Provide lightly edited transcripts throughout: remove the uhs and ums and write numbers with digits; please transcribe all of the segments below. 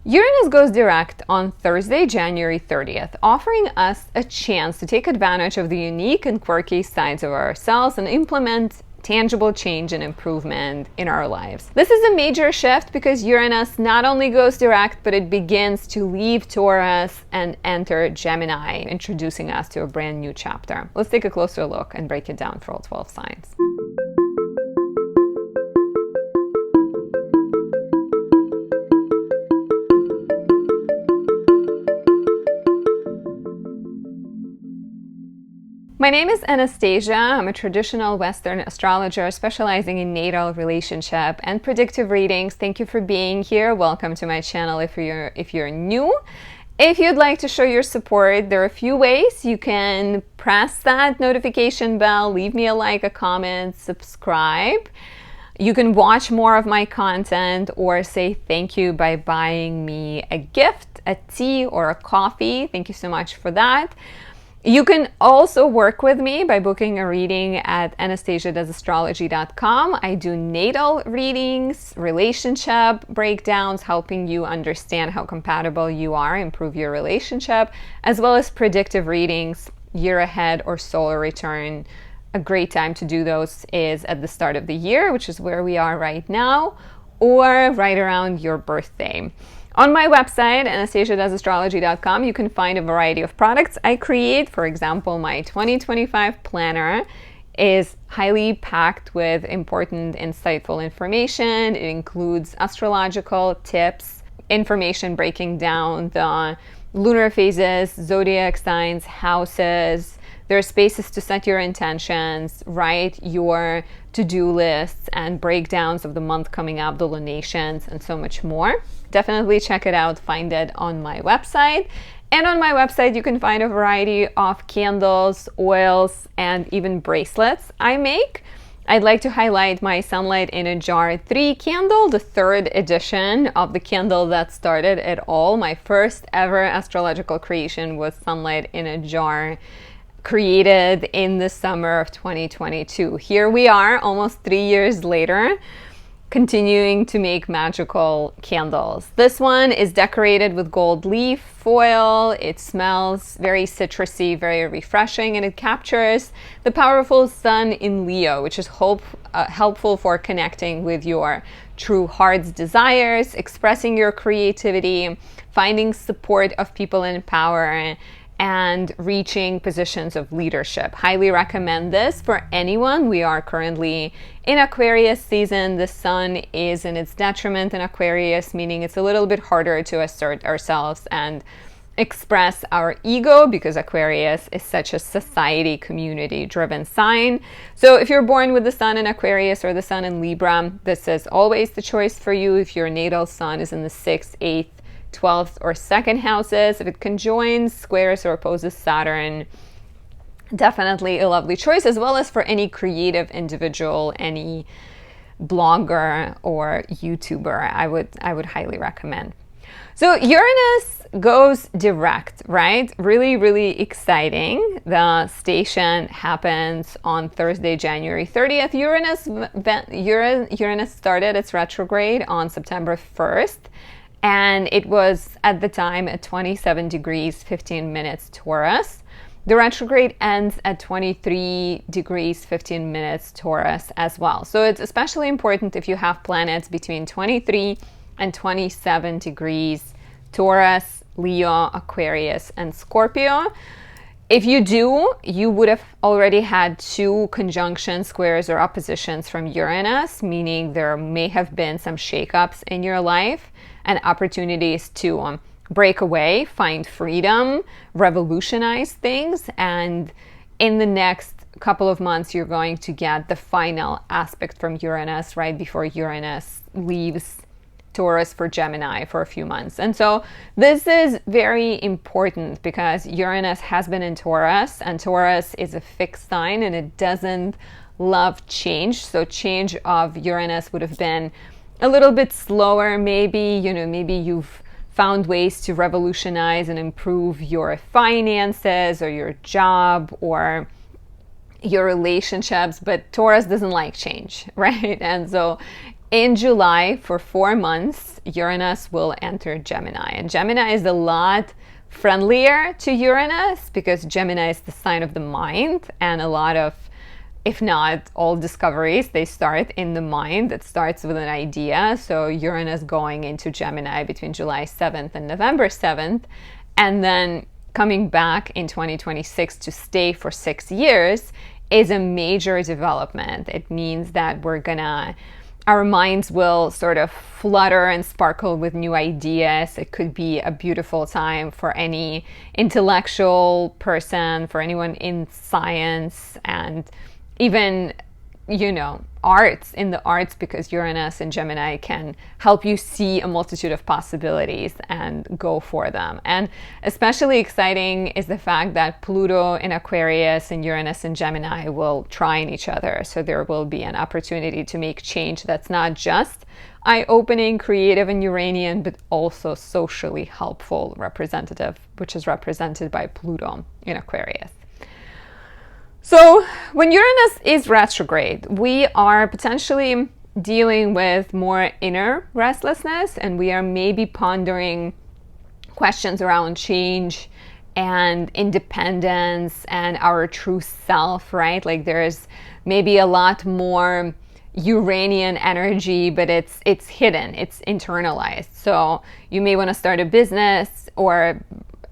Uranus goes direct on Thursday, January 30th, offering us a chance to take advantage of the unique and quirky sides of ourselves and implement tangible change and improvement in our lives. This is a major shift because Uranus not only goes direct, but it begins to leave Taurus and enter Gemini, introducing us to a brand new chapter. Let's take a closer look and break it down for all 12 signs. My name is Anastasia. I'm a traditional Western astrologer specializing in natal, relationship, and predictive readings. Thank you for being here. Welcome to my channel if you're new. If you'd like to show your support, there are a few ways. You can press that notification bell, leave me a like, a comment, subscribe. You can watch more of my content or say thank you by buying me a gift, a tea, or a coffee. Thank you so much for that. You can also work with me by booking a reading at anastasiadoesastrology.com. I do natal readings, relationship breakdowns, helping you understand how compatible you are, improve your relationship, as well as predictive readings, year ahead or solar return. A great time to do those is at the start of the year, which is where we are right now, or right around your birthday. On my website, anastasiadoesastrology.com, you can find a variety of products I create. For example, my 2025 planner is highly packed with important, insightful information. It includes astrological tips, information breaking down the lunar phases, zodiac signs, houses. There are spaces to set your intentions, write your to-do lists and breakdowns of the month coming up, the lunations, and so much more. Definitely check it out, find it on my website. And on my website, you can find a variety of candles, oils, and even bracelets I make. I'd like to highlight my Sunlight in a Jar 3 candle, the 3rd edition of the candle that started it all. My first ever astrological creation was Sunlight in a Jar, created in the summer of 2022. Here we are, almost 3 years later, continuing to make magical candles. This one is decorated with gold leaf foil. It smells very citrusy, very refreshing, and it captures the powerful sun in Leo, which is helpful for connecting with your true heart's desires, expressing your creativity, finding support of people in power, and reaching positions of leadership. Highly recommend this for anyone. We are currently in Aquarius season. The sun is in its detriment in Aquarius, meaning it's a little bit harder to assert ourselves and express our ego because Aquarius is such a society, community-driven sign. So if you're born with the sun in Aquarius or the sun in Libra, this is always the choice for you. If your natal sun is in the 6th, 8th, 12th, or 2nd houses, if it conjoins, squares, or opposes Saturn, definitely a lovely choice, as well as for any creative individual, any blogger or YouTuber. I would highly recommend. So Uranus goes direct, right? Really, really exciting. The station happens on Thursday, January 30th. Uranus started its retrograde on September 1st. And it was at the time at 27 degrees, 15 minutes Taurus. The retrograde ends at 23 degrees, 15 minutes Taurus as well. So it's especially important if you have planets between 23 and 27 degrees Taurus, Leo, Aquarius, and Scorpio. If you do, you would have already had 2 conjunctions, squares, or oppositions from Uranus, meaning there may have been some shakeups in your life and opportunities to break away, find freedom, revolutionize things. And in the next couple of months, you're going to get the final aspect from Uranus right before Uranus leaves Taurus for Gemini for a few months. And so this is very important because Uranus has been in Taurus, and Taurus is a fixed sign and it doesn't love change. So change of Uranus would have been a little bit slower, maybe, maybe you've found ways to revolutionize and improve your finances or your job or your relationships, but Taurus doesn't like change, right? And so in July, for 4 months, Uranus will enter Gemini. And Gemini is a lot friendlier to Uranus because Gemini is the sign of the mind, and a lot of, if not all discoveries, they start in the mind. It starts with an idea. So Uranus going into Gemini between July 7th and November 7th, and then coming back in 2026 to stay for 6 years is a major development. It means that our minds will sort of flutter and sparkle with new ideas. It could be a beautiful time for any intellectual person, for anyone in science, and even, arts, in the arts, because Uranus and Gemini can help you see a multitude of possibilities and go for them. And especially exciting is the fact that Pluto in Aquarius and Uranus in Gemini will trine each other. So there will be an opportunity to make change that's not just eye-opening, creative, and Uranian, but also socially helpful, representative, which is represented by Pluto in Aquarius. So when Uranus is retrograde, we are potentially dealing with more inner restlessness, and we are maybe pondering questions around change and independence and our true self, right? Like there's maybe a lot more Uranian energy, but it's hidden, it's internalized. So you may want to start a business or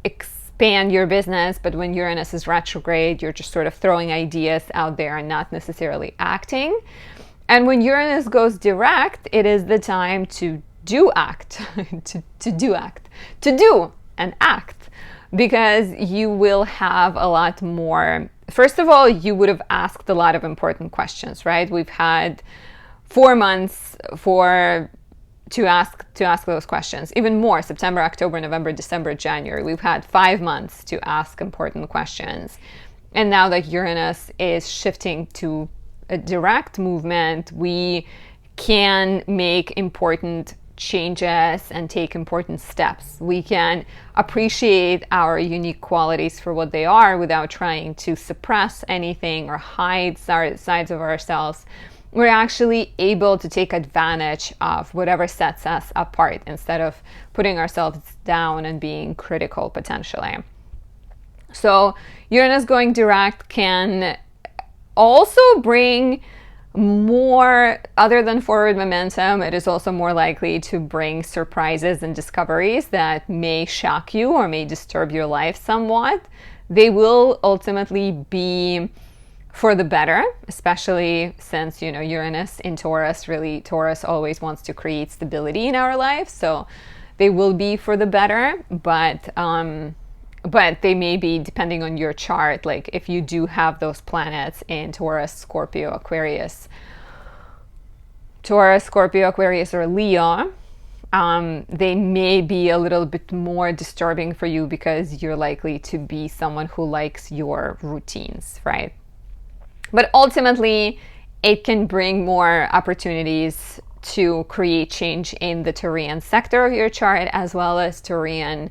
expand your business, but when Uranus is retrograde, you're just sort of throwing ideas out there and not necessarily acting. And when Uranus goes direct, it is the time to do act, to do and act, because you will have a lot more. First of all, you would have asked a lot of important questions, right? We've had 4 months to ask those questions, even more, September, October, November, December, January. We've had 5 months to ask important questions. And now that Uranus is shifting to a direct movement, we can make important changes and take important steps. We can appreciate our unique qualities for what they are without trying to suppress anything or hide sides of ourselves. We're actually able to take advantage of whatever sets us apart instead of putting ourselves down and being critical potentially. So Uranus going direct can also bring more, other than forward momentum, it is also more likely to bring surprises and discoveries that may shock you or may disturb your life somewhat. They will ultimately be for the better, especially since, Uranus in Taurus, Taurus always wants to create stability in our life. So they will be for the better, but they may be, depending on your chart, like if you do have those planets in Taurus, Scorpio, Aquarius, or Leo, they may be a little bit more disturbing for you because you're likely to be someone who likes your routines, right? But ultimately, it can bring more opportunities to create change in the Taurian sector of your chart, as well as Taurian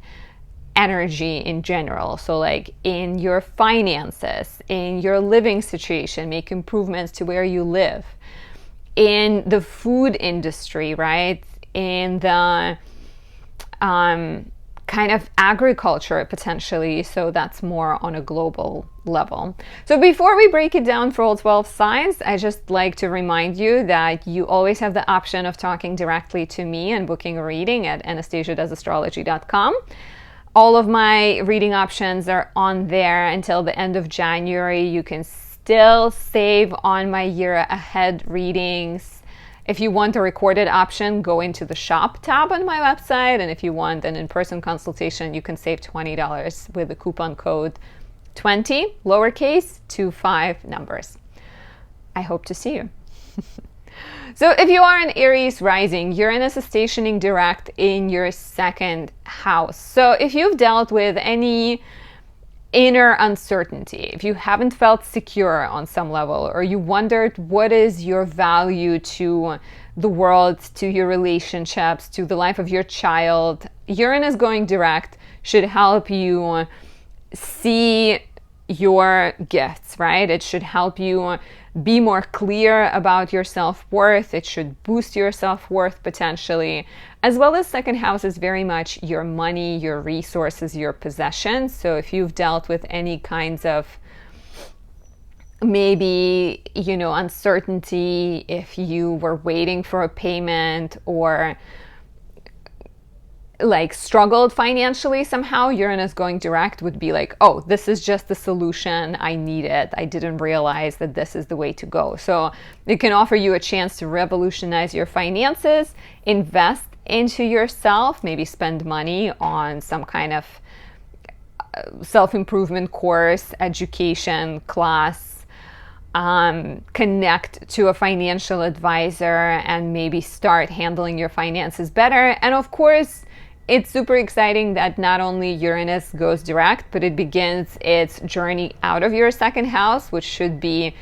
energy in general. So like in your finances, in your living situation, make improvements to where you live, in the food industry, right? In the kind of agriculture potentially, so that's more on a global level. So before we break it down for all 12 signs, I just like to remind you that you always have the option of talking directly to me and booking a reading at anastasiadoesastrology.com. All of my reading options are on there until the end of January. You can still save on my year ahead readings. If you want a recorded option, go into the shop tab on my website. And if you want an in-person consultation, you can save $20 with the coupon code 20, lowercase, 25 numbers. I hope to see you. So if you are an Aries rising, Uranus is stationing direct in your second house. So if you've dealt with any inner uncertainty, if you haven't felt secure on some level, or you wondered what is your value to the world, to your relationships, to the life of your child, Uranus going direct should help you see your gifts, right? It should help you be more clear about your self-worth. It should boost your self-worth potentially, as well as second house is very much your money, your resources, your possessions. So if you've dealt with any kinds of maybe, uncertainty, if you were waiting for a payment or like struggled financially somehow, Uranus going direct would be like, oh, this is just the solution I needed. I didn't realize that this is the way to go. So it can offer you a chance to revolutionize your finances, invest into yourself, maybe spend money on some kind of self-improvement course, education, class, connect to a financial advisor and maybe start handling your finances better. And of course, it's super exciting that not only Uranus goes direct, but it begins its journey out of your second house, which should be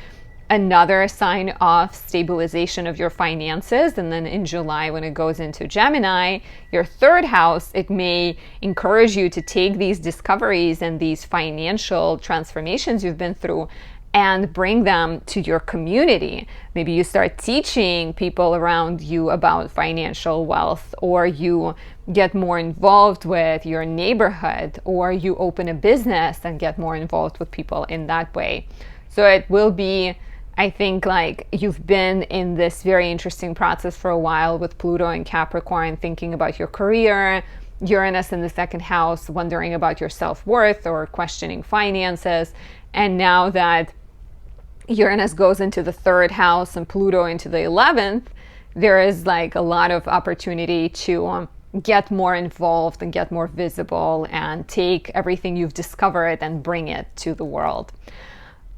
another sign of stabilization of your finances. And then in July, when it goes into Gemini, your third house, it may encourage you to take these discoveries and these financial transformations you've been through and bring them to your community. Maybe you start teaching people around you about financial wealth, or you get more involved with your neighborhood, or you open a business and get more involved with people in that way. So it will be, I think, like you've been in this very interesting process for a while with Pluto and Capricorn, thinking about your career, Uranus in the second house, wondering about your self-worth or questioning finances. And now that Uranus goes into the third house and Pluto into the 11th, there is like a lot of opportunity to get more involved and get more visible and take everything you've discovered and bring it to the world.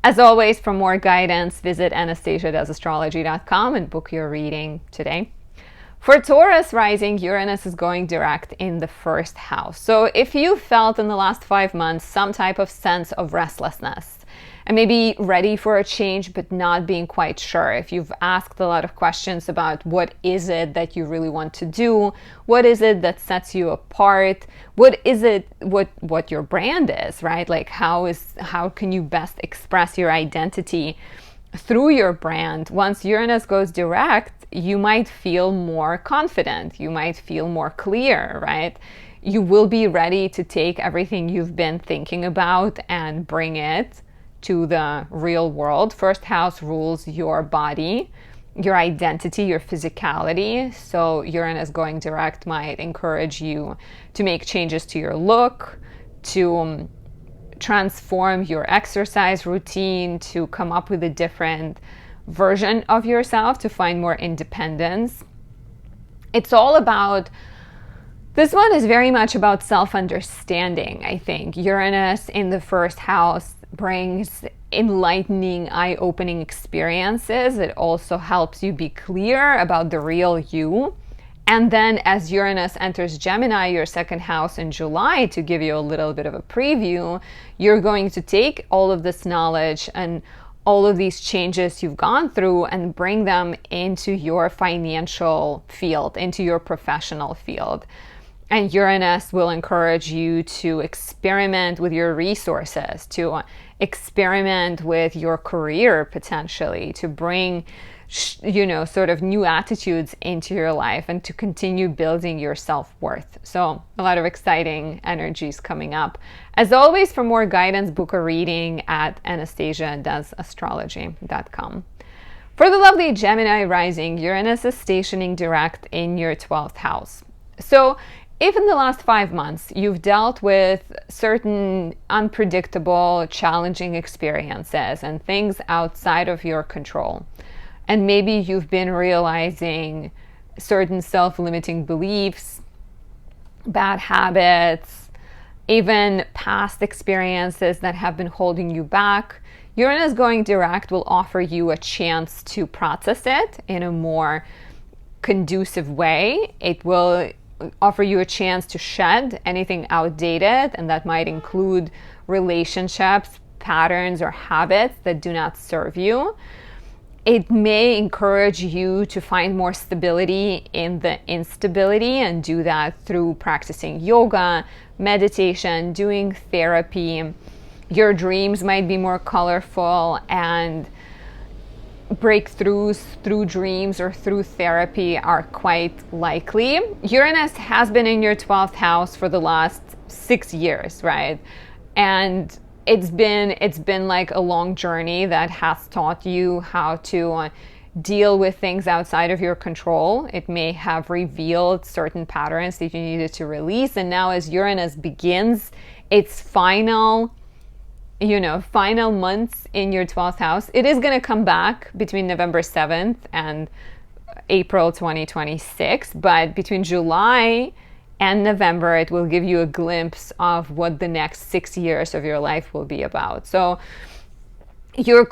As always, for more guidance, visit anastasiadoesastrology.com and book your reading today. For Taurus rising, Uranus is going direct in the first house. So if you felt in the last 5 months some type of sense of restlessness and maybe ready for a change but not being quite sure, if you've asked a lot of questions about what is it that you really want to do, what is it that sets you apart, what is it, what your brand is, right? Like how can you best express your identity through your brand? Once Uranus goes direct, you might feel more confident, you might feel more clear, right? You will be ready to take everything you've been thinking about and bring it to the real world. First house rules your body, your identity, your physicality. So Uranus going direct might encourage you to make changes to your look, to transform your exercise routine, to come up with a different version of yourself, to find more independence. It's all about, this one is very much about self-understanding, I think. Uranus in the first house brings enlightening, eye-opening experiences. It also helps you be clear about the real you. And then as Uranus enters Gemini, your second house in July, to give you a little bit of a preview, you're going to take all of this knowledge and all of these changes you've gone through and bring them into your financial field, into your professional field. And Uranus will encourage you to experiment with your resources, to experiment with your career potentially, to bring, sort of new attitudes into your life and to continue building your self-worth. So a lot of exciting energies coming up. As always, for more guidance, book a reading at anastasiadoesastrology.com. For the lovely Gemini rising, Uranus is stationing direct in your 12th house. So if in the last 5 months you've dealt with certain unpredictable, challenging experiences and things outside of your control, and maybe you've been realizing certain self-limiting beliefs, bad habits, even past experiences that have been holding you back, Uranus going direct will offer you a chance to process it in a more conducive way. It will offer you a chance to shed anything outdated, and that might include relationships, patterns, or habits that do not serve you. It may encourage you to find more stability in the instability and do that through practicing yoga, meditation, doing therapy, Your dreams might be more colorful, and breakthroughs through dreams or through therapy are quite likely. Uranus has been in your 12th house for the last 6 years, right? And it's been like a long journey that has taught you how to deal with things outside of your control. It may have revealed certain patterns that you needed to release. And now as Uranus begins its final months in your 12th house, it is going to come back between November 7th and April 2026. But between July and November, it will give you a glimpse of what the next 6 years of your life will be about. So you're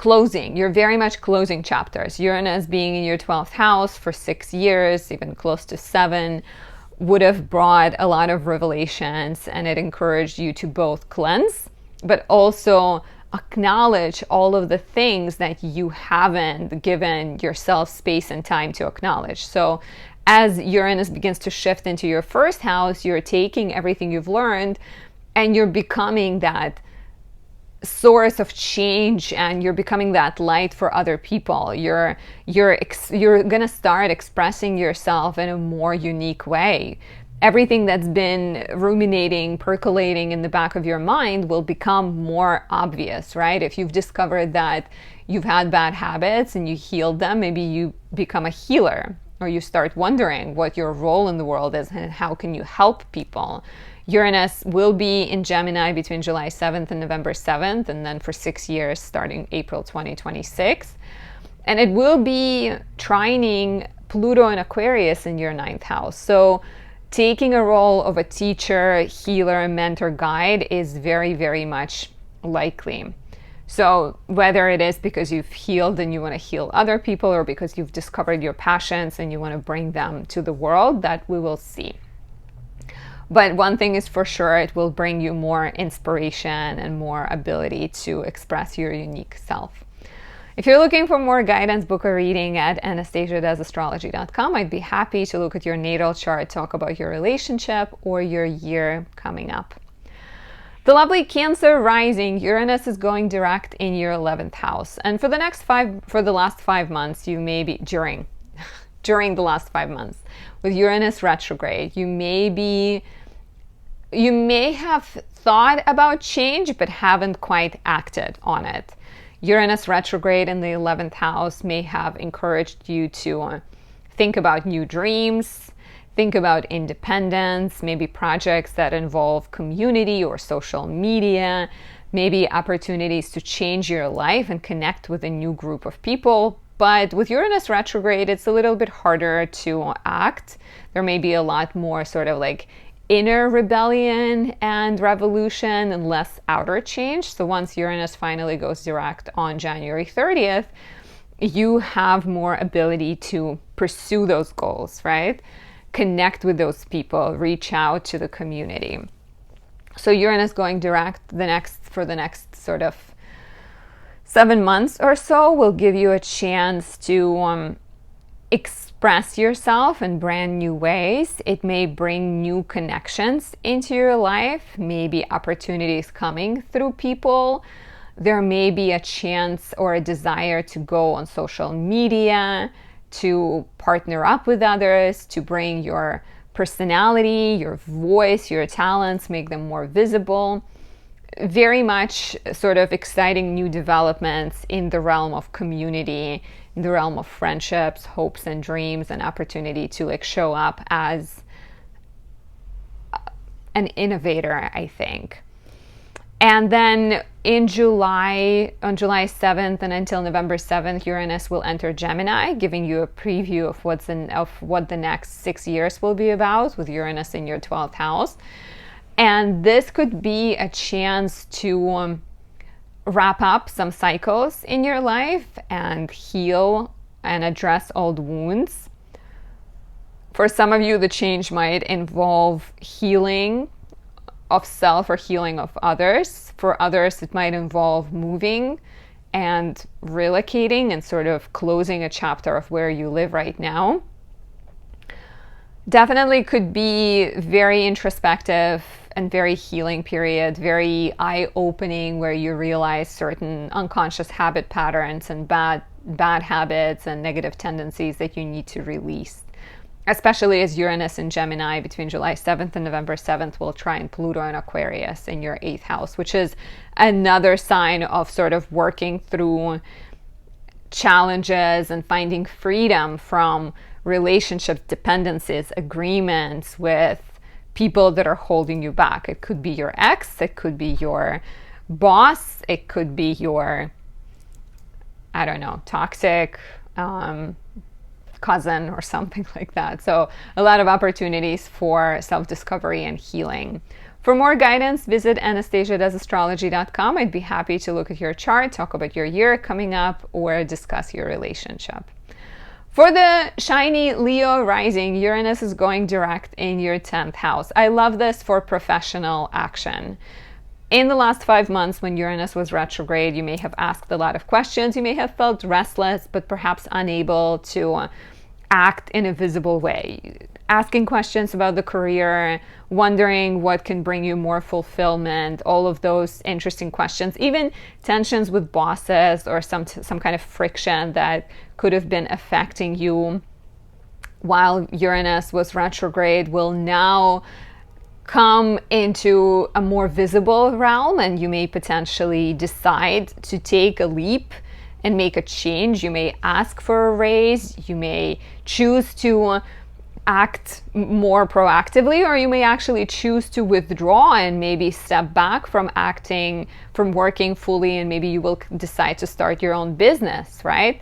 very much closing chapters. Uranus being in your 12th house for 6 years, even close to 7, would have brought a lot of revelations, and it encouraged you to both cleanse but also acknowledge all of the things that you haven't given yourself space and time to acknowledge. So as Uranus begins to shift into your first house, you're taking everything you've learned and you're becoming that source of change, and you're becoming that light for other people. You're going to start expressing yourself in a more unique way. Everything that's been ruminating, percolating in the back of your mind will become more obvious, right? If you've discovered that you've had bad habits and you healed them, maybe you become a healer, or you start wondering what your role in the world is and how can you help people. Uranus will be in Gemini between July 7th and November 7th, and then for 6 years starting April 2026. And it will be trining Pluto and Aquarius in your 9th house. So taking a role of a teacher, healer, mentor, guide is very, very much likely. So whether it is because you've healed and you want to heal other people, or because you've discovered your passions and you want to bring them to the world, that we will see. But one thing is for sure, it will bring you more inspiration and more ability to express your unique self. If you're looking for more guidance, book a reading at anastasiadoesastrology.com. I'd be happy to look at your natal chart, talk about your relationship or your year coming up. The lovely Cancer rising, Uranus is going direct in your 11th house. And for the last 5 months, you may be during the last 5 months with Uranus retrograde, you may have thought about change but haven't quite acted on it. Uranus retrograde in the 11th house may have encouraged you to think about new dreams, think about independence, maybe projects that involve community or social media, maybe opportunities to change your life and connect with a new group of people. But with Uranus retrograde, it's a little bit harder to act. There may be a lot more sort of like inner rebellion and revolution and less outer change. So once Uranus finally goes direct on January 30th, you have more ability to pursue those goals, right? Connect with those people, reach out to the community. So Uranus going direct for the next sort of 7 months or so will give you a chance to express yourself in brand new ways. It may bring new connections into your life, maybe opportunities coming through people. There may be a chance or a desire to go on social media, to partner up with others, to bring your personality, your voice, your talents, make them more visible. Very much sort of exciting new developments in the realm of community, in the realm of friendships, hopes and dreams, and opportunity to like show up as an innovator, I think. And then on July 7th and until November 7th, Uranus will enter Gemini, giving you a preview of what the next 6 years will be about, with Uranus in your 12th house. And this could be a chance to wrap up some cycles in your life and heal and address old wounds. For some of you, the change might involve healing of self or healing of others. For others, it might involve moving and relocating and sort of closing a chapter of where you live right now. Definitely could be very introspective and very healing period, very eye-opening, where you realize certain unconscious habit patterns and bad habits and negative tendencies that you need to release. Especially as Uranus in Gemini between July 7th and November 7th will trine Pluto in Aquarius in your 8th house, which is another sign of sort of working through challenges and finding freedom from relationship dependencies, agreements with people that are holding you back. It could be your ex, it could be your boss, it could be your, I don't know, toxic cousin or something like that. So a lot of opportunities for self-discovery and healing. For more guidance, visit anastasiadoesastrology.com. I'd be happy to look at your chart, talk about your year coming up, or discuss your relationship. For the shiny Leo rising, Uranus is going direct in your 10th house. I love this for professional action. In the last 5 months, when Uranus was retrograde, you may have asked a lot of questions. You may have felt restless, but perhaps unable to act in a visible way. Asking questions about the career, wondering what can bring you more fulfillment, all of those interesting questions. Even tensions with bosses or some kind of friction that could have been affecting you while Uranus was retrograde will now come into a more visible realm, and you may potentially decide to take a leap and make a change. You may ask for a raise, you may choose to act more proactively, or you may actually choose to withdraw and maybe step back from acting, from working fully, and maybe you will decide to start your own business, right?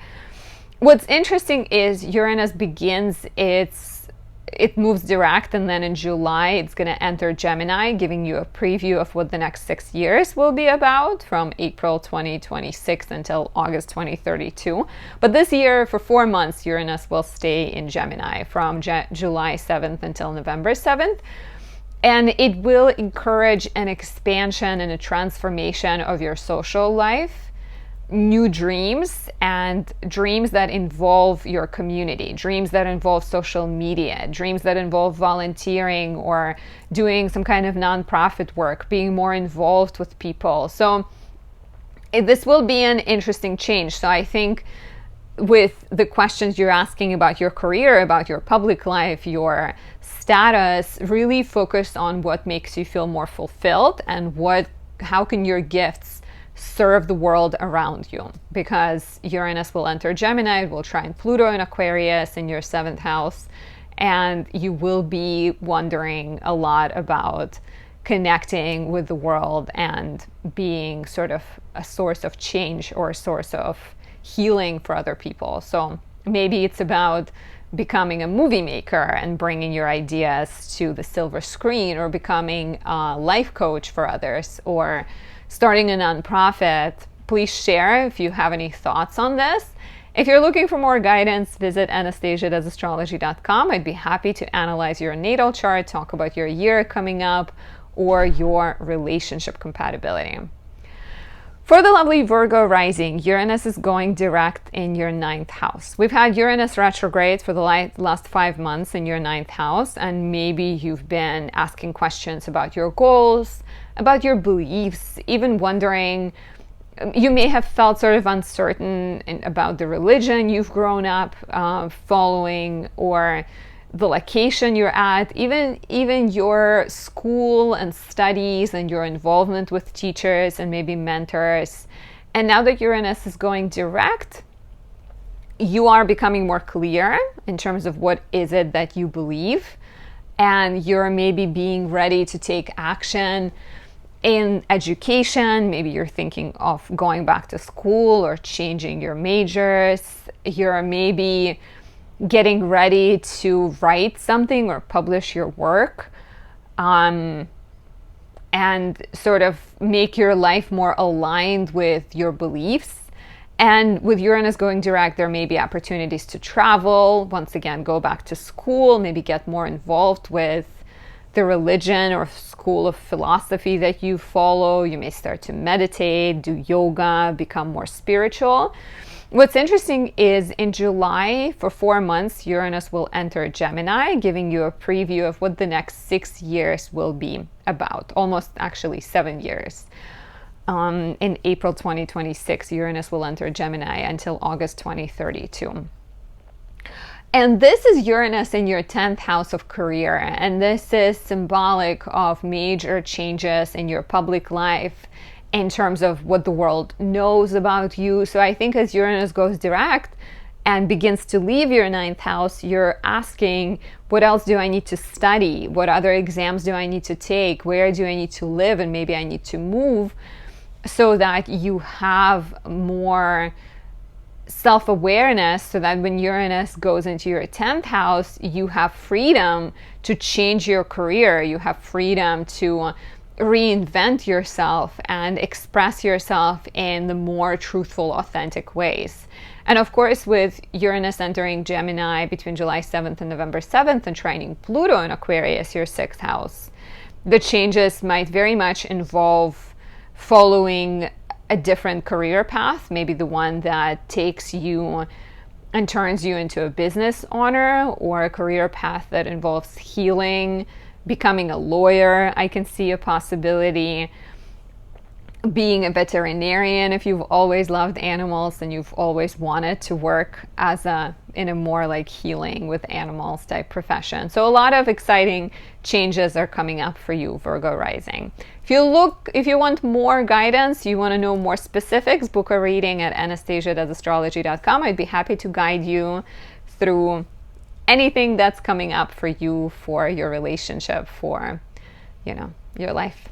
What's interesting is Uranus it moves direct, and then in July it's going to enter Gemini, giving you a preview of what the next 6 years will be about, from April 2026 until August 2032. But this year, for 4 months, Uranus will stay in Gemini from July 7th until November 7th. And it will encourage an expansion and a transformation of your social life, new dreams, and dreams that involve your community, dreams that involve social media, dreams that involve volunteering or doing some kind of nonprofit work, being more involved with people. So this will be an interesting change. So I think with the questions you're asking about your career, about your public life, your status, really focus on what makes you feel more fulfilled and how can your gifts serve the world around you, because Uranus will enter Gemini, it will trine Pluto in Aquarius in your 7th house, and you will be wondering a lot about connecting with the world and being sort of a source of change or a source of healing for other people. So maybe it's about becoming a movie maker and bringing your ideas to the silver screen, or becoming a life coach for others, or starting a nonprofit. Please share if you have any thoughts on this. If you're looking for more guidance, visit anastasiadoesastrology.com. I'd be happy to analyze your natal chart, talk about your year coming up, or your relationship compatibility. For the lovely Virgo rising, Uranus is going direct in your 9th house. We've had Uranus retrograde for the last 5 months in your 9th house, and maybe you've been asking questions about your goals, about your beliefs, even wondering, you may have felt sort of uncertain about the religion you've grown up following, or the location you're at, even your school and studies and your involvement with teachers and maybe mentors. And now that Uranus is going direct, you are becoming more clear in terms of what is it that you believe, and you're maybe being ready to take action in education. Maybe you're thinking of going back to school or changing your majors. You're maybe getting ready to write something or publish your work, and sort of make your life more aligned with your beliefs. And with Uranus going direct, there may be opportunities to travel, once again, go back to school, maybe get more involved with the religion or school of philosophy that you follow. You may start to meditate, do yoga, become more spiritual. What's interesting is in July, for 4 months, Uranus will enter Gemini, giving you a preview of what the next 6 years will be about, almost actually 7 years. In April 2026, Uranus will enter Gemini until August 2032. And this is Uranus in your 10th house of career, and this is symbolic of major changes in your public life in terms of what the world knows about you. So I think as Uranus goes direct and begins to leave your 9th house, you're asking, what else do I need to study? What other exams do I need to take? Where do I need to live? And maybe I need to move, so that you have more self-awareness, so that when Uranus goes into your 10th house, you have freedom to change your career. You have freedom to reinvent yourself and express yourself in the more truthful, authentic ways. And of course, with Uranus entering Gemini between July 7th and November 7th and trining Pluto in Aquarius, your 6th house, the changes might very much involve following a different career path, maybe the one that takes you and turns you into a business owner, or a career path that involves healing, becoming a lawyer. I can see a possibility. Being a veterinarian, if you've always loved animals and you've always wanted to work in a more like healing with animals type profession. So a lot of exciting changes are coming up for you, Virgo rising. If you want more guidance, you want to know more specifics, book a reading at anastasia.astrology.com. I'd be happy to guide you through anything that's coming up for you, for your relationship, for, your life.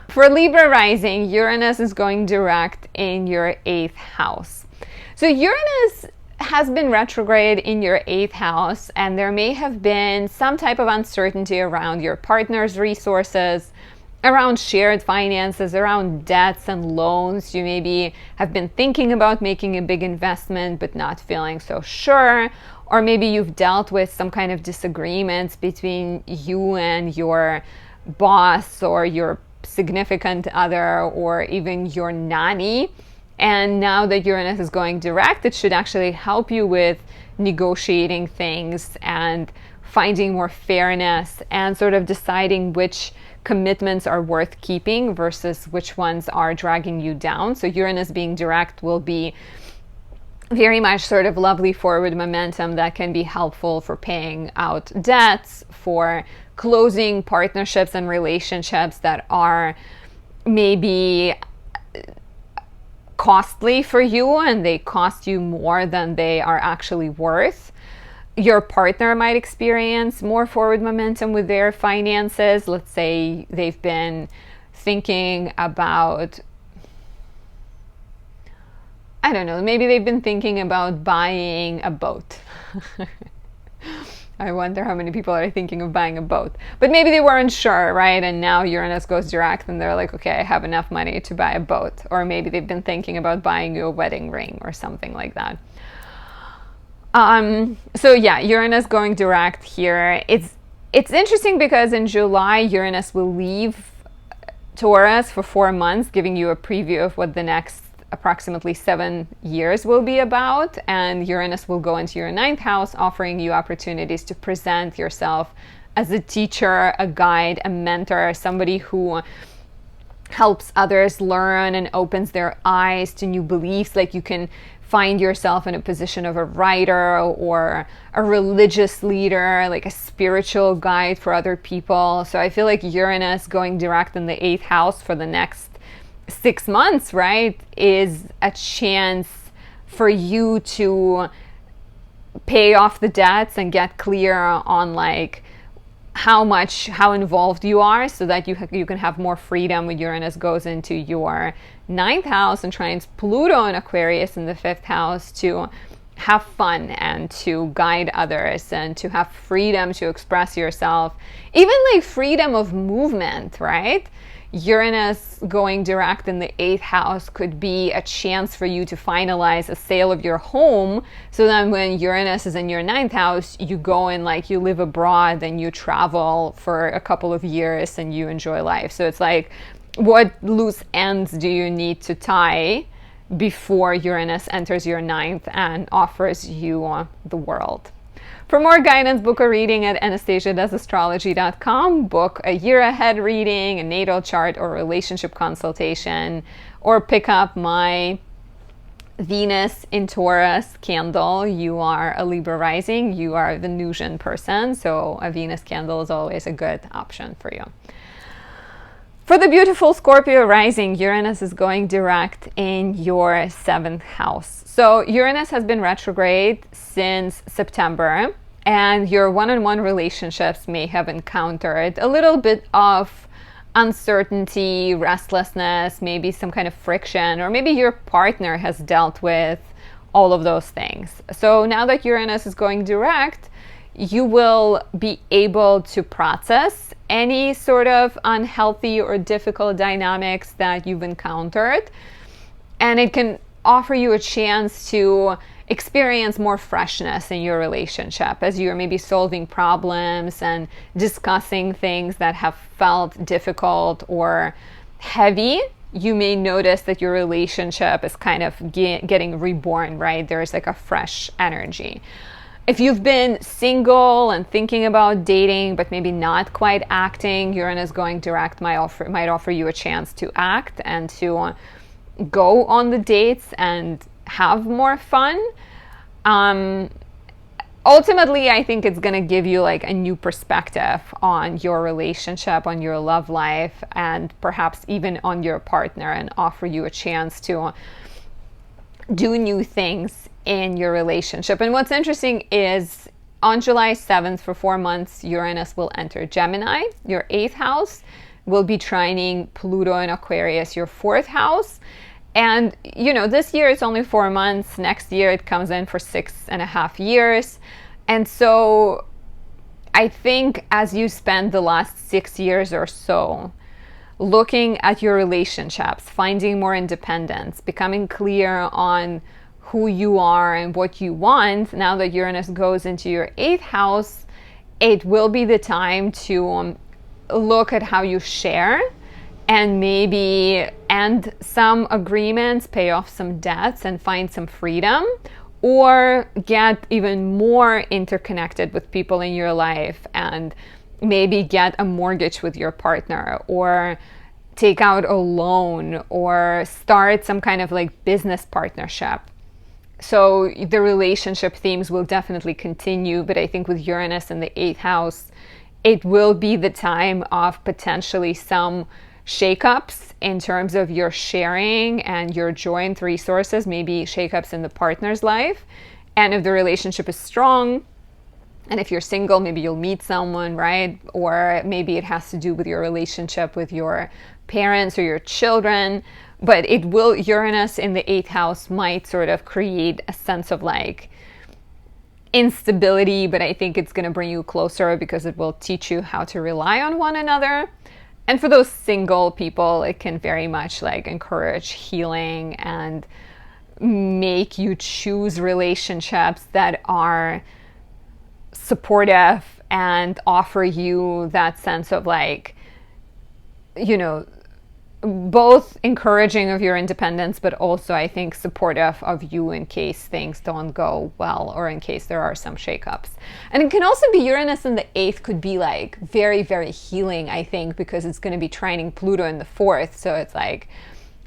For Libra rising, Uranus is going direct in your 8th house. So Uranus has been retrograde in your 8th house, and there may have been some type of uncertainty around your partner's resources, around shared finances, around debts and loans. You maybe have been thinking about making a big investment but not feeling so sure. Or maybe you've dealt with some kind of disagreements between you and your boss or your significant other, or even your nanny. And now that Uranus is going direct, it should actually help you with negotiating things and finding more fairness and sort of deciding which commitments are worth keeping versus which ones are dragging you down. So Uranus being direct will be very much sort of lovely forward momentum that can be helpful for paying out debts, for closing partnerships and relationships that are maybe costly for you and they cost you more than they are actually worth. Your partner might experience more forward momentum with their finances. Let's say they've been thinking about, I don't know, maybe they've been thinking about buying a boat. I wonder how many people are thinking of buying a boat. But maybe they weren't sure, right? And now Uranus goes direct and they're like, okay, I have enough money to buy a boat. Or maybe they've been thinking about buying you a wedding ring or something like that. So yeah, Uranus going direct here. It's interesting because in July, Uranus will leave Taurus for 4 months, giving you a preview of what the next approximately 7 years will be about, and Uranus will go into your 9th house, offering you opportunities to present yourself as a teacher, a guide, a mentor, somebody who helps others learn and opens their eyes to new beliefs. Like you can find yourself in a position of a writer or a religious leader, like a spiritual guide for other people. So I feel like Uranus going direct in the 8th house for the next 6 months, right, is a chance for you to pay off the debts and get clear on like how involved you are, so that you can have more freedom when Uranus goes into your 9th house and trines Pluto in Aquarius in the 5th house, to have fun and to guide others and to have freedom to express yourself, even like freedom of movement, right? Uranus going direct in the 8th house could be a chance for you to finalize a sale of your home, so then when Uranus is in your 9th house, you go and like you live abroad and you travel for a couple of years and you enjoy life. So it's like, what loose ends do you need to tie before Uranus enters your ninth and offers you the world. For more guidance, book a reading at anastasiadoesastrology.com. Book a year ahead reading, a natal chart, or relationship consultation, or pick up my Venus in Taurus candle. You are a Libra rising, you are a Venusian person, so a Venus candle is always a good option for you. For the beautiful Scorpio rising, Uranus is going direct in your 7th house. So Uranus has been retrograde since September, and your one-on-one relationships may have encountered a little bit of uncertainty, restlessness, maybe some kind of friction, or maybe your partner has dealt with all of those things. So now that Uranus is going direct, you will be able to process any sort of unhealthy or difficult dynamics that you've encountered, and it can offer you a chance to experience more freshness in your relationship as you're maybe solving problems and discussing things that have felt difficult or heavy. You may notice that your relationship is kind of getting reborn, right? There's like a fresh energy. If you've been single and thinking about dating, but maybe not quite acting, Uranus going direct might offer you a chance to act and to go on the dates and have more fun. Ultimately, I think it's going to give you like a new perspective on your relationship, on your love life, and perhaps even on your partner, and offer you a chance to do new things in your relationship. And what's interesting is on July 7th, for 4 months, Uranus will enter Gemini, your 8th house, will be trining Pluto in Aquarius, your 4th house. And, you know, this year it's only 4 months. Next year it comes in for 6.5 years. And so I think as you spend the last 6 years or so looking at your relationships, finding more independence, becoming clear on who you are and what you want, now that Uranus goes into your 8th house, it will be the time to look at how you share and maybe end some agreements, pay off some debts, and find some freedom, or get even more interconnected with people in your life and maybe get a mortgage with your partner, or take out a loan, or start some kind of like business partnership. So the relationship themes will definitely continue, but I think with Uranus in the 8th house, it will be the time of potentially some shakeups in terms of your sharing and your joint resources, maybe shakeups in the partner's life. And if the relationship is strong, and if you're single, maybe you'll meet someone, right? Or maybe it has to do with your relationship with your parents or your children. But it will, Uranus in the 8th house might sort of create a sense of like instability, but I think it's going to bring you closer because it will teach you how to rely on one another. And for those single people, it can very much like encourage healing and make you choose relationships that are supportive and offer you that sense of like, you know, both encouraging of your independence, but also I think supportive of you in case things don't go well or in case there are some shakeups. And it can also be Uranus in the 8th could be like very, very healing, I think, because it's going to be trining Pluto in the 4th. So it's like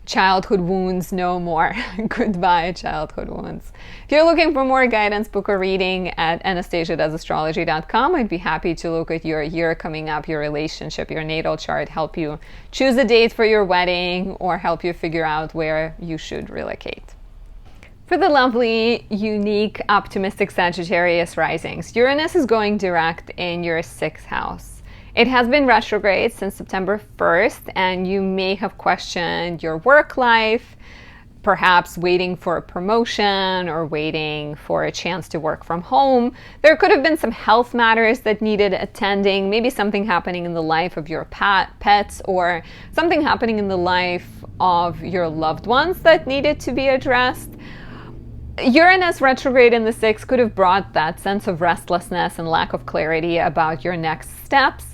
childhood wounds no more. Goodbye, childhood wounds. If you're looking for more guidance, book a reading at anastasiadoesastrology.com. I'd be happy to look at your year coming up, your relationship, your natal chart, help you choose a date for your wedding, or help you figure out where you should relocate. For the lovely, unique, optimistic Sagittarius risings, Uranus is going direct in your 6th house. It has been retrograde since September 1st, and you may have questioned your work life, perhaps waiting for a promotion or waiting for a chance to work from home. There could have been some health matters that needed attending, maybe something happening in the life of your pets, or something happening in the life of your loved ones that needed to be addressed. Uranus retrograde in the 6th could have brought that sense of restlessness and lack of clarity about your next steps.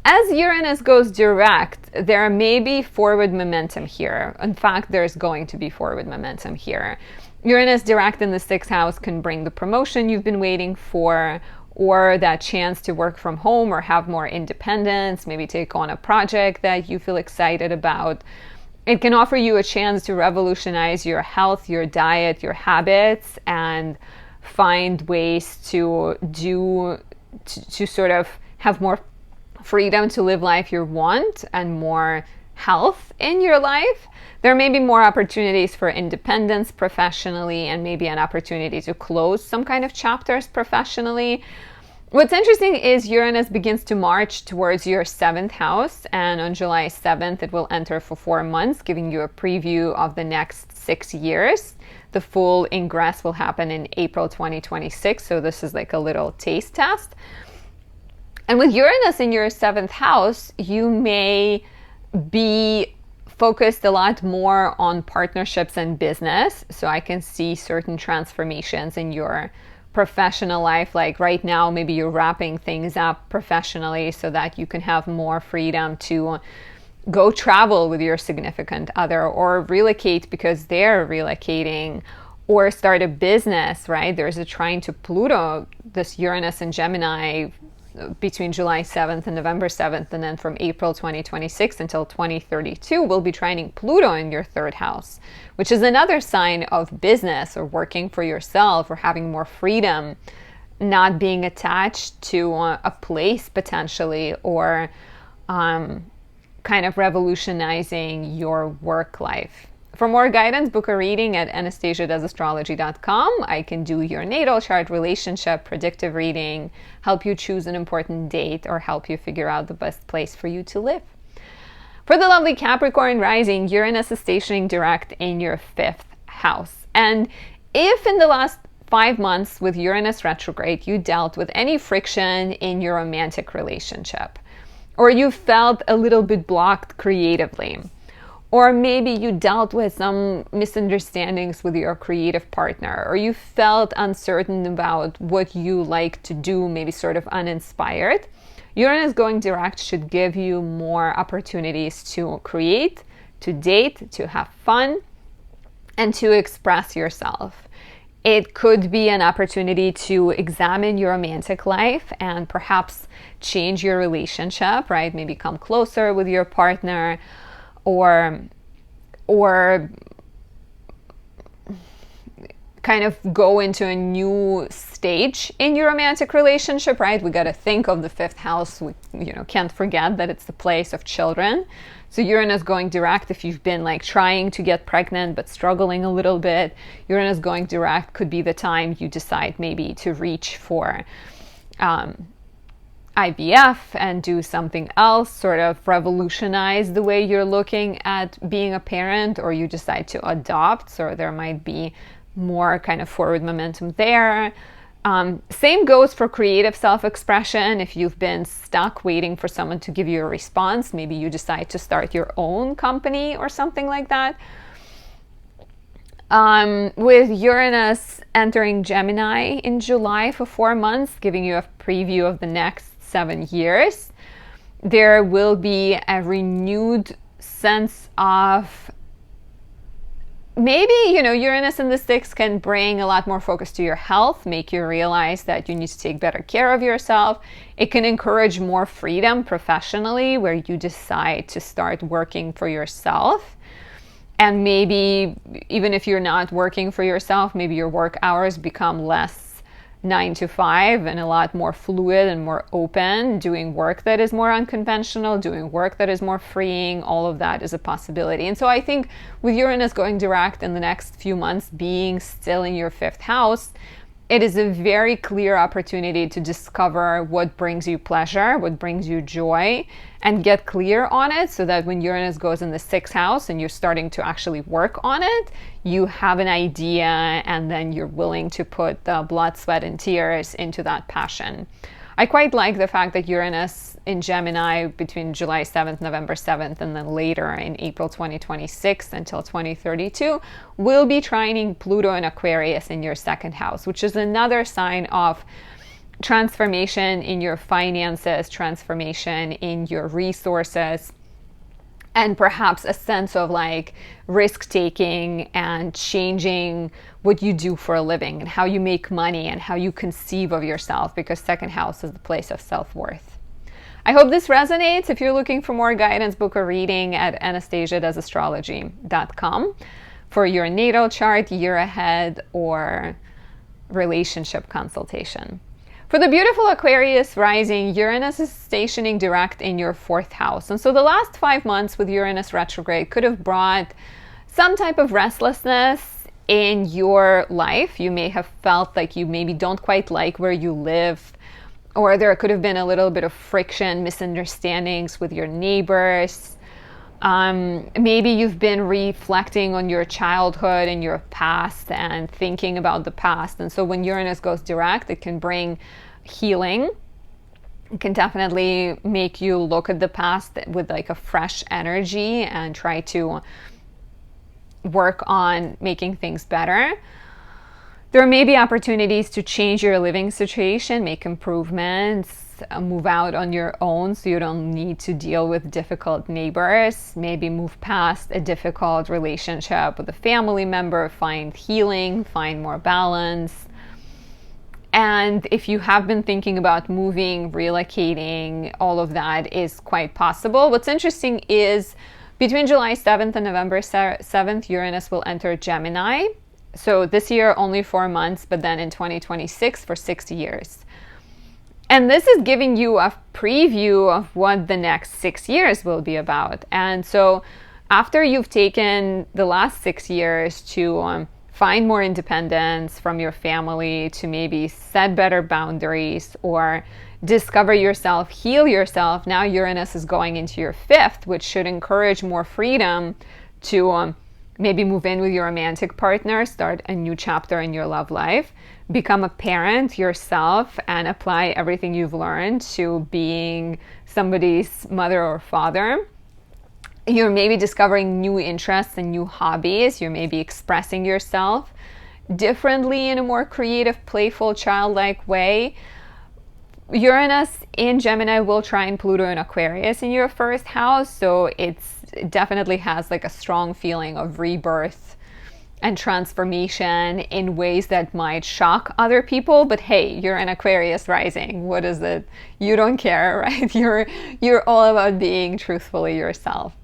As Uranus goes direct, there may be forward momentum here. In fact, there's going to be forward momentum here. Uranus direct in the 6th house can bring the promotion you've been waiting for, or that chance to work from home or have more independence, maybe take on a project that you feel excited about. It can offer you a chance to revolutionize your health, your diet, your habits, and find ways to sort of have more freedom to live life you want and more health in your life. There may be more opportunities for independence professionally, and maybe an opportunity to close some kind of chapters professionally. What's interesting is Uranus begins to march towards your 7th house, and on July 7th it will enter for 4 months, giving you a preview of the next 6 years. The full ingress will happen in April 2026, so this is like a little taste test. And with Uranus in your 7th house, you may be focused a lot more on partnerships and business. So I can see certain transformations in your professional life. Like right now, maybe you're wrapping things up professionally so that you can have more freedom to go travel with your significant other, or relocate because they're relocating, or start a business, right? There's a trine to Pluto, this Uranus and Gemini, between July 7th and November 7th, and then from April 2026 until 2032, we'll be trining Pluto in your 3rd house, which is another sign of business or working for yourself or having more freedom, not being attached to a place potentially, or kind of revolutionizing your work life. For more guidance, book a reading at anastasiadoesastrology.com. I can do your natal chart, relationship, predictive reading, help you choose an important date, or help you figure out the best place for you to live. For the lovely Capricorn rising, Uranus is stationing direct in your 5th house. And if in the last 5 months with Uranus retrograde, you dealt with any friction in your romantic relationship, or you felt a little bit blocked creatively, or maybe you dealt with some misunderstandings with your creative partner, or you felt uncertain about what you like to do, maybe sort of uninspired, Uranus going direct should give you more opportunities to create, to date, to have fun, and to express yourself. It could be an opportunity to examine your romantic life and perhaps change your relationship, right? Maybe come closer with your partner, or kind of go into a new stage in your romantic relationship, right? We got to think of the 5th house. We, can't forget that it's the place of children. So Uranus going direct, if you've been like trying to get pregnant but struggling a little bit, Uranus going direct could be the time you decide maybe to reach for IVF and do something else, sort of revolutionize the way you're looking at being a parent, or you decide to adopt. So there might be more kind of forward momentum there. Same goes for creative self-expression. If you've been stuck waiting for someone to give you a response, maybe you decide to start your own company or something like that. With Uranus entering Gemini in July for 4 months, giving you a preview of the next 7 years, there will be a renewed sense of maybe, Uranus in the 6th can bring a lot more focus to your health, make you realize that you need to take better care of yourself. It can encourage more freedom professionally, where you decide to start working for yourself. And maybe even if you're not working for yourself, maybe your work hours become less 9 to 5 and a lot more fluid and more open, doing work that is more unconventional, doing work that is more freeing. All of that is a possibility. And so I think with Uranus going direct in the next few months, being still in your 5th house, it is a very clear opportunity to discover what brings you pleasure, what brings you joy, and get clear on it, so that when Uranus goes in the 6th house and you're starting to actually work on it, you have an idea, and then you're willing to put the blood, sweat, and tears into that passion. I quite like the fact that Uranus in Gemini between July 7th, November 7th, and then later in April 2026 until 2032 will be trining Pluto and Aquarius in your 2nd house, which is another sign of transformation in your finances, transformation in your resources, and perhaps a sense of like risk taking and changing what you do for a living and how you make money and how you conceive of yourself, because second house is the place of self-worth. I hope this resonates. If you're looking for more guidance, book a reading at anastasiadoesastrology.com for your natal chart, year ahead, or relationship consultation. For the beautiful Aquarius rising, Uranus is stationing direct in your 4th house. And so the last 5 months with Uranus retrograde could have brought some type of restlessness in your life. You may have felt like you maybe don't quite like where you live, or there could have been a little bit of friction, misunderstandings with your neighbors. Maybe you've been reflecting on your childhood and your past and thinking about the past. And so when Uranus goes direct, it can bring healing. It can definitely make you look at the past with like a fresh energy and try to work on making things better. There may be opportunities to change your living situation, make improvements, move out on your own so you don't need to deal with difficult neighbors, maybe move past a difficult relationship with a family member, find healing, find more balance. And if you have been thinking about moving, relocating, all of that is quite possible. What's interesting is between July 7th and November 7th, Uranus will enter Gemini. So this year only 4 months, but then in 2026 for 6 years. And this is giving you a preview of what the next 6 years will be about. And so after you've taken the last 6 years to find more independence from your family, to maybe set better boundaries or discover yourself, heal yourself, now Uranus is going into your 5th, which should encourage more freedom to maybe move in with your romantic partner, start a new chapter in your love life, become a parent yourself, and apply everything you've learned to being somebody's mother or father. You're maybe discovering new interests and new hobbies. You're maybe expressing yourself differently in a more creative, playful, childlike way. Uranus in Gemini will trine Pluto in Aquarius in your 1st house, so it definitely has like a strong feeling of rebirth and transformation in ways that might shock other people. But hey, you're an Aquarius rising. What is it? You don't care, right? You're all about being truthfully yourself.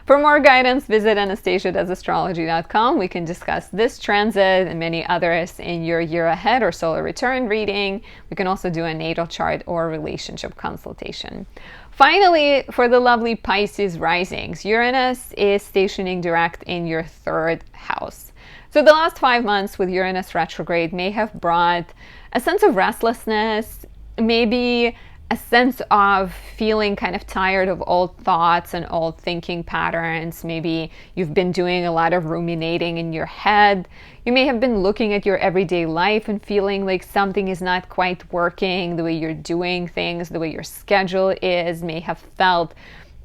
For more guidance, visit anastasiadoesastrology.com. We can discuss this transit and many others in your year ahead or solar return reading. We can also do a natal chart or relationship consultation. Finally, for the lovely Pisces risings, Uranus is stationing direct in your 3rd house. So the last 5 months with Uranus retrograde may have brought a sense of restlessness, maybe a sense of feeling kind of tired of old thoughts and old thinking patterns. Maybe you've been doing a lot of ruminating in your head. You may have been looking at your everyday life and feeling like something is not quite working, the way you're doing things, the way your schedule is. May have felt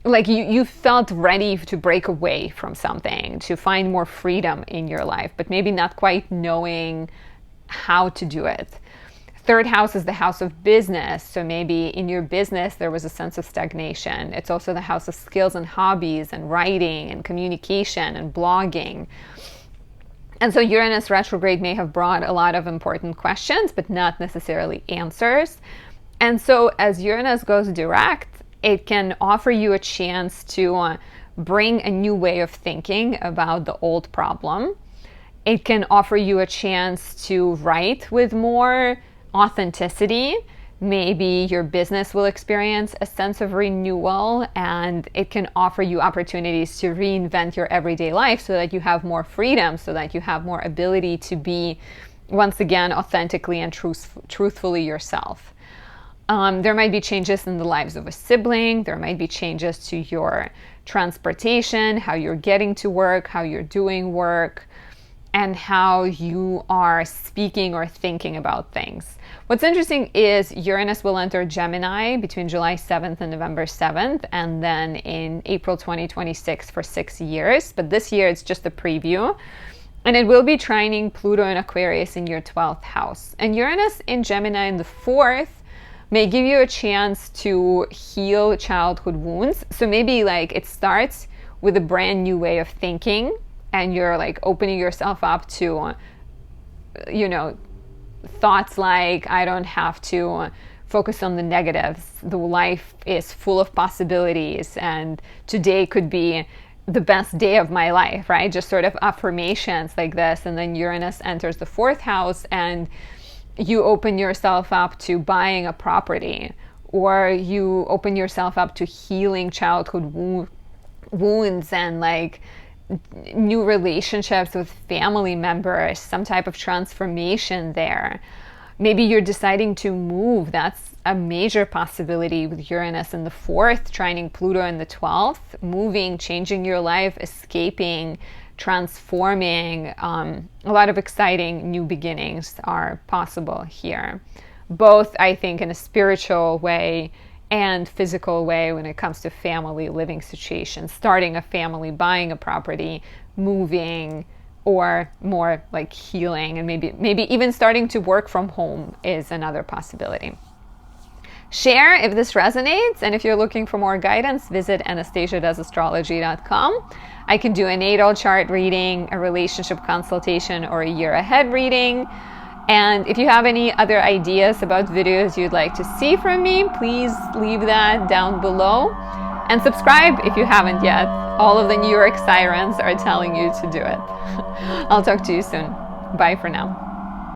like you felt ready to break away from something, to find more freedom in your life, but maybe not quite knowing how to do it. 3rd house is the house of business. So maybe in your business, there was a sense of stagnation. It's also the house of skills and hobbies and writing and communication and blogging. And so Uranus retrograde may have brought a lot of important questions, but not necessarily answers. And so as Uranus goes direct, it can offer you a chance to bring a new way of thinking about the old problem. It can offer you a chance to write with more authenticity. Maybe your business will experience a sense of renewal, and it can offer you opportunities to reinvent your everyday life so that you have more freedom, so that you have more ability to be, once again, authentically and truthfully yourself. There might be changes in the lives of a sibling. There might be changes to your transportation, how you're getting to work, how you're doing work, and how you are speaking or thinking about things. What's interesting is Uranus will enter Gemini between July 7th and November 7th, and then in April 2026 for 6 years. But this year it's just a preview. And it will be trining Pluto and Aquarius in your 12th house. And Uranus in Gemini in the 4th may give you a chance to heal childhood wounds. So maybe like it starts with a brand new way of thinking, and you're like opening yourself up to, you know, thoughts like, I don't have to focus on the negatives. The life is full of possibilities, and today could be the best day of my life, right? Just sort of affirmations like this. And then Uranus enters the 4th house, and you open yourself up to buying a property, or you open yourself up to healing childhood wounds and like new relationships with family members, some type of transformation there. Maybe you're deciding to move. That's a major possibility with Uranus in the 4th, trining Pluto in the 12th. Moving, changing your life, escaping, transforming. A lot of exciting new beginnings are possible here. Both, I think, in a spiritual way and physical way when it comes to family living situations. Starting a family, buying a property, moving, or more like healing, and maybe even starting to work from home is another possibility. Share if this resonates, and if you're looking for more guidance, visit anastasiadoesastrology.com. I can do a natal chart reading, a relationship consultation, or a year ahead reading. And if you have any other ideas about videos you'd like to see from me, please leave that down below. And subscribe if you haven't yet. All of the New York sirens are telling you to do it. I'll talk to you soon. Bye for now.